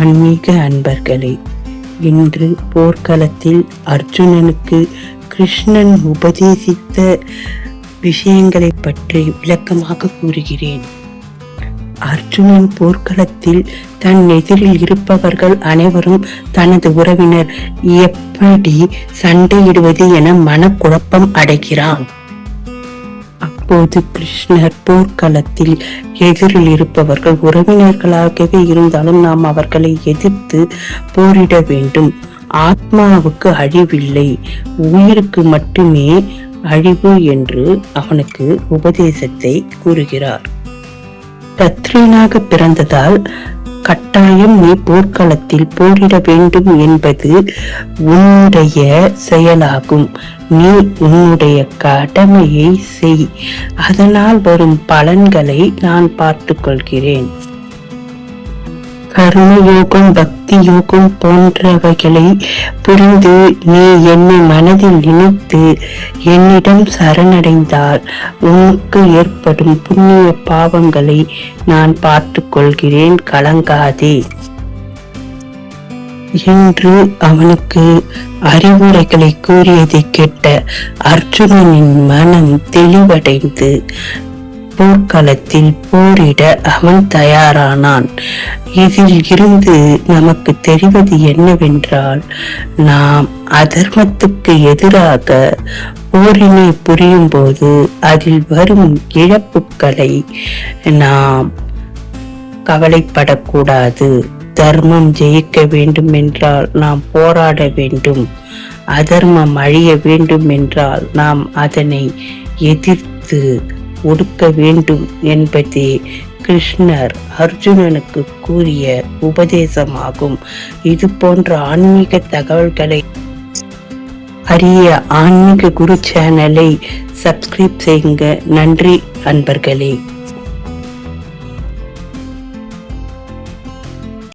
ஆன்மீக அன்பர்களே, இன்று போர்க்களத்தில் அர்ஜுனனுக்கு கிருஷ்ணன் உபதேசித்த விஷயங்களை பற்றி விளக்கமாக கூறுகிறேன். அர்ஜுனன் போர்க்களத்தில் தன் எதிரில் இருப்பவர்கள் அனைவரும் தனது உறவினர் எப்படி சண்டையிடுவது என மனக்குழப்பம் அடைகிறான். அப்போது கிருஷ்ணர் போர்க்களத்தில் எதிரில் இருப்பவர்கள் உறவினர்களாகவே இருந்தாலும் நாம் அவர்களை எதிர்த்து போரிட வேண்டும். ஆத்மாவுக்கு அழிவில்லை, உயிருக்கு மட்டுமே அழிவு என்று அவனுக்கு உபதேசத்தை கூறுகிறார். சத்திரியனாக பிறந்ததால் கட்டாயம் நீ போர்க்களத்தில் போரிட வேண்டும் என்பது உன்னுடைய செயலாகும். நீ உன்னுடைய கடமையை செய், அதனால் வரும் பலன்களை நான் பார்த்துக் கொள்கிறேன். கர்மயோகம், பக்தி யோகம் போன்றவைகளை புரிந்து நீ என்னை மனதில் நினைத்து என்னிடம் சரணடைந்தால் உனக்கு ஏற்படும் புண்ணிய பாவங்களை நான் பார்த்துக் கொள்கிறேன், கலங்காதே என்று அவனுக்கு அறிவுரைகளை கூறியதை கேட்ட அர்ஜுனனின் மனம் தெளிவடைந்து போர்க்களத்தில் போரிட அவன் தயாரானான். இதில் இருந்து நமக்கு தெரிவது என்னவென்றால், நாம் அதர்மத்துக்கு எதிராக போரினை புரியும் போது அதில் வரும் இழப்புகளை நாம் கவலைப்படக்கூடாது. தர்மம் ஜெயிக்க வேண்டும் என்றால் நாம் போராட வேண்டும். அதர்மம் அழிய வேண்டும் என்றால் நாம் அதனை எதிர்த்து ஒடுக்க வேண்டும் என்பதே கிருஷ்ணர் அர்ஜுனனுக்கு கூறிய உபதேசமாகும். இது போன்ற ஆன்மீக தகவல்களை அறிய ஆன்மீக குரு சேனலை சப்ஸ்கிரைப் செய்யுங்க. நன்றி அன்பர்களே.